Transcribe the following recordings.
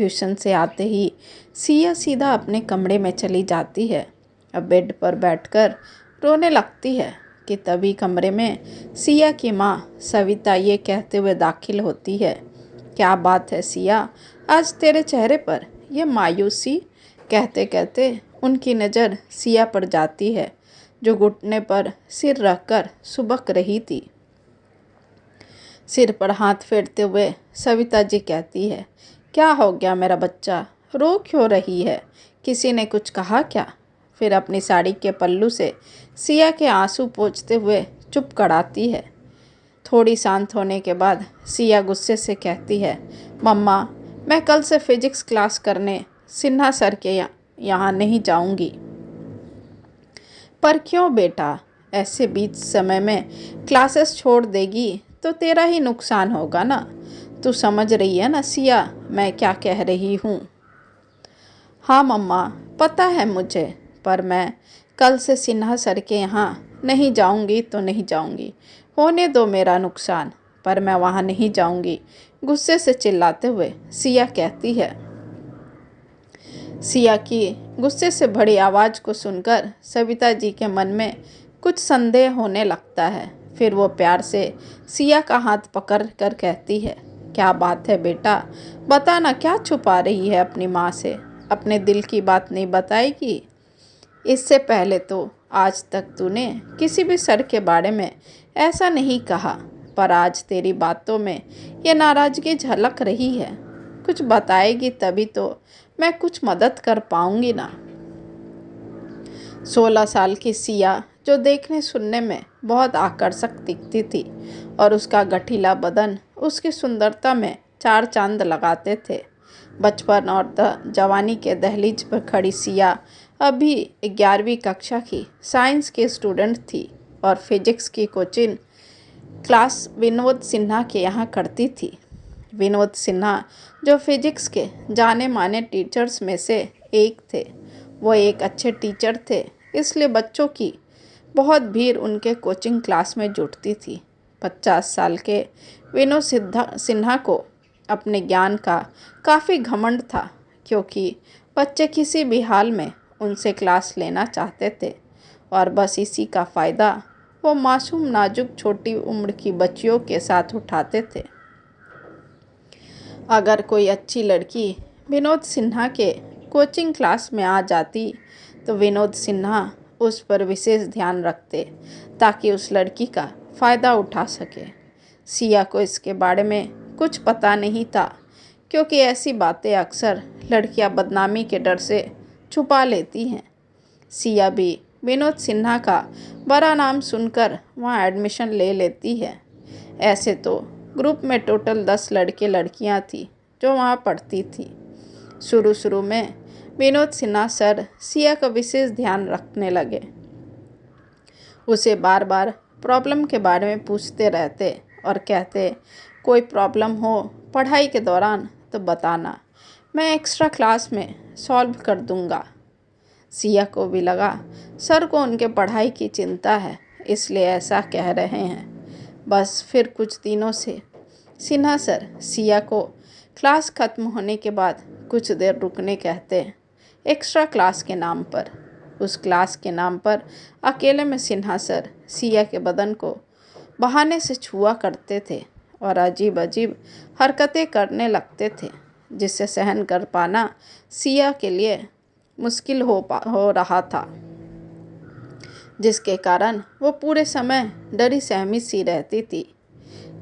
Tuition से आते ही सिया सीधा अपने कमरे में चली जाती है। अब बेड पर बैठकर रोने लगती है कि तभी कमरे में सिया की माँ सविता ये कहते हुए दाखिल होती है, क्या बात है सिया, आज तेरे चेहरे पर यह मायूसी। कहते कहते उनकी नज़र सिया पर जाती है जो घुटने पर सिर रखकर सुबक रही थी। सिर पर हाथ फेरते हुए सविता जी कहती है, क्या हो गया मेरा बच्चा, रो क्यों रही है, किसी ने कुछ कहा क्या। फिर अपनी साड़ी के पल्लू से सिया के आंसू पोंछते हुए चुप कराती है। थोड़ी शांत होने के बाद सिया गुस्से से कहती है, मम्मा मैं कल से फिजिक्स क्लास करने सिन्हा सर के यहाँ नहीं जाऊंगी। पर क्यों बेटा, ऐसे बीच समय में क्लासेस छोड़ देगी तो तेरा ही नुकसान होगा ना। तू समझ रही है ना सिया मैं क्या कह रही हूँ। हाँ मम्मा पता है मुझे, पर मैं कल से सिन्हा सर के यहाँ नहीं जाऊँगी तो नहीं जाऊँगी, होने दो मेरा नुकसान, पर मैं वहाँ नहीं जाऊँगी। गुस्से से चिल्लाते हुए सिया कहती है। सिया की गुस्से से भरी आवाज़ को सुनकर सविता जी के मन में कुछ संदेह होने लगता है। फिर वो प्यार से सिया का हाथ पकड़ कर कहती है, क्या बात है बेटा, बता ना, क्या छुपा रही है अपनी माँ से, अपने दिल की बात नहीं बताएगी। इससे पहले तो आज तक तूने किसी भी सर के बारे में ऐसा नहीं कहा, पर आज तेरी बातों में ये नाराज़गी झलक रही है। कुछ बताएगी तभी तो मैं कुछ मदद कर पाऊंगी ना। 16 साल की सिया जो देखने सुनने में बहुत आकर्षक दिखती थी और उसका गठीला बदन उसकी सुंदरता में चार चांद लगाते थे। बचपन और जवानी के दहलीज पर खड़ी सिया अभी 11वीं कक्षा की साइंस की स्टूडेंट थी और फिजिक्स की कोचिंग क्लास विनोद सिन्हा के यहाँ करती थी। विनोद सिन्हा जो फिजिक्स के जाने माने टीचर्स में से एक थे। वो एक अच्छे टीचर थे, इसलिए बच्चों की बहुत भीड़ उनके कोचिंग क्लास में जुटती थी। 50 साल के विनोद सिन्हा को अपने ज्ञान का काफ़ी घमंड था, क्योंकि बच्चे किसी भी हाल में उनसे क्लास लेना चाहते थे और बस इसी का फ़ायदा वो मासूम नाजुक छोटी उम्र की बच्चियों के साथ उठाते थे। अगर कोई अच्छी लड़की विनोद सिन्हा के कोचिंग क्लास में आ जाती तो विनोद सिन्हा उस पर विशेष ध्यान रखते ताकि उस लड़की का फ़ायदा उठा सके। सिया को इसके बारे में कुछ पता नहीं था, क्योंकि ऐसी बातें अक्सर लड़कियां बदनामी के डर से छुपा लेती हैं। सिया भी विनोद सिन्हा का बड़ा नाम सुनकर वहाँ एडमिशन ले लेती है। ऐसे तो ग्रुप में टोटल 10 लड़के लड़कियां थी जो वहाँ पढ़ती थी। शुरू में विनोद सिन्हा सर सिया का विशेष ध्यान रखने लगे। उसे बार बार प्रॉब्लम के बारे में पूछते रहते और कहते, कोई प्रॉब्लम हो पढ़ाई के दौरान तो बताना, मैं एक्स्ट्रा क्लास में सॉल्व कर दूंगा। सिया को भी लगा सर को उनके पढ़ाई की चिंता है, इसलिए ऐसा कह रहे हैं। बस फिर कुछ दिनों से सिन्हा सर सिया को क्लास ख़त्म होने के बाद कुछ देर रुकने कहते हैं, एक्स्ट्रा क्लास के नाम पर। उस क्लास के नाम पर अकेले में सिन्हा सर सिया के बदन को बहाने से छुआ करते थे और अजीब अजीब हरकतें करने लगते थे, जिसे सहन कर पाना सिया के लिए मुश्किल हो रहा था, जिसके कारण वो पूरे समय डरी सहमी सी रहती थी।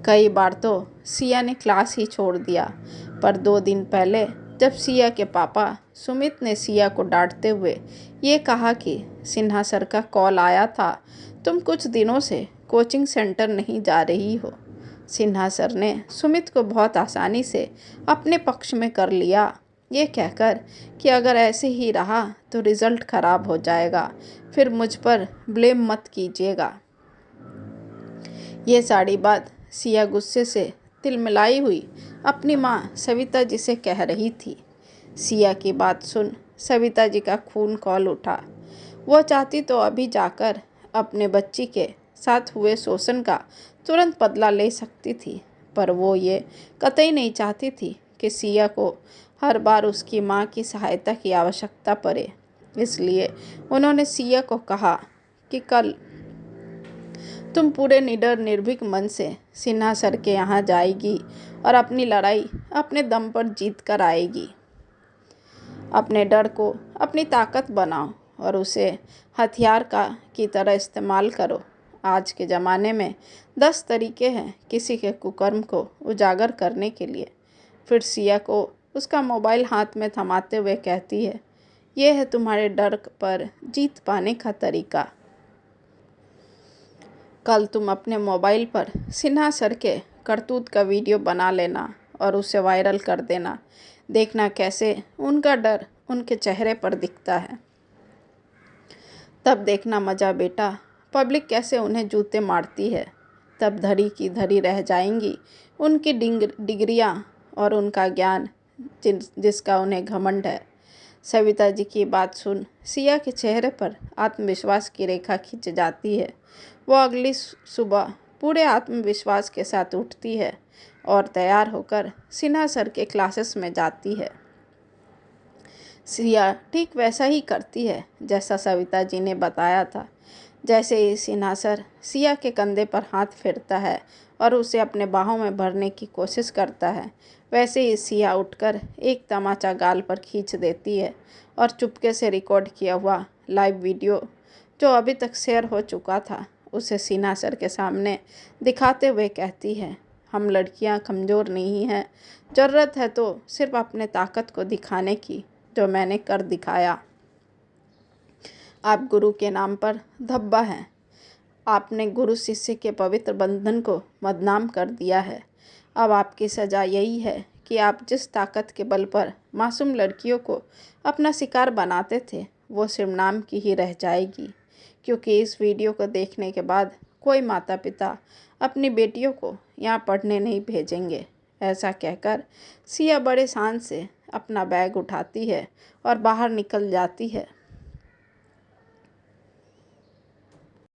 कई बार तो सिया ने क्लास ही छोड़ दिया, पर 2 दिन पहले जब सिया के पापा सुमित ने सिया को डांटते हुए ये कहा कि सिन्हा सर का कॉल आया था, तुम कुछ दिनों से कोचिंग सेंटर नहीं जा रही हो। सिन्हा सर ने सुमित को बहुत आसानी से अपने पक्ष में कर लिया, ये कहकर कि अगर ऐसे ही रहा तो रिज़ल्ट ख़राब हो जाएगा, फिर मुझ पर ब्लेम मत कीजिएगा। ये सारी बात सिया गुस्से से तिलमिलाई हुई अपनी माँ सविता जी से कह रही थी। सिया की बात सुन सविता जी का खून खौल उठा। वो चाहती तो अभी जाकर अपने बच्ची के साथ हुए शोषण का तुरंत बदला ले सकती थी, पर वो ये कतई नहीं चाहती थी कि सिया को हर बार उसकी माँ की सहायता की आवश्यकता पड़े। इसलिए उन्होंने सिया को कहा कि कल तुम पूरे निडर निर्भीक मन से सिन्हा सर के यहाँ जाएगी और अपनी लड़ाई अपने दम पर जीत कर आएगी। अपने डर को अपनी ताकत बनाओ और उसे हथियार की तरह इस्तेमाल करो। आज के ज़माने में 10 तरीके हैं किसी के कुकर्म को उजागर करने के लिए। फिर सिया को उसका मोबाइल हाथ में थमाते हुए कहती है, यह है तुम्हारे डर पर जीत पाने का तरीका। कल तुम अपने मोबाइल पर सिन्हा सर के करतूत का वीडियो बना लेना और उसे वायरल कर देना। देखना कैसे उनका डर उनके चेहरे पर दिखता है। तब देखना मज़ा बेटा, पब्लिक कैसे उन्हें जूते मारती है। तब धरी की धरी रह जाएंगी उनकी डिग्रियां और उनका ज्ञान जिसका उन्हें घमंड है। सविता जी की बात सुन सिया के चेहरे पर आत्मविश्वास की रेखा खिंच जाती है। वो अगली सुबह पूरे आत्मविश्वास के साथ उठती है और तैयार होकर सिन्हा सर के क्लासेस में जाती है। सिया ठीक वैसा ही करती है जैसा सविता जी ने बताया था। जैसे ही सिन्हा सर सिया के कंधे पर हाथ फेरता है और उसे अपने बाहों में भरने की कोशिश करता है, वैसे ही सिया उठकर एक तमाचा गाल पर खींच देती है और चुपके से रिकॉर्ड किया हुआ लाइव वीडियो जो अभी तक शेयर हो चुका था उसे सिन्हा सर के सामने दिखाते हुए कहती है, हम लड़कियां कमज़ोर नहीं हैं, ज़रूरत है तो सिर्फ अपने ताकत को दिखाने की, जो मैंने कर दिखाया। आप गुरु के नाम पर धब्बा हैं। आपने गुरु शिष्य के पवित्र बंधन को बदनाम कर दिया है। अब आपकी सज़ा यही है कि आप जिस ताकत के बल पर मासूम लड़कियों को अपना शिकार बनाते थे वो सिर्फ नाम की ही रह जाएगी, क्योंकि इस वीडियो को देखने के बाद कोई माता पिता अपनी बेटियों को यहाँ पढ़ने नहीं भेजेंगे। ऐसा कहकर सिया बड़े शान से अपना बैग उठाती है और बाहर निकल जाती है।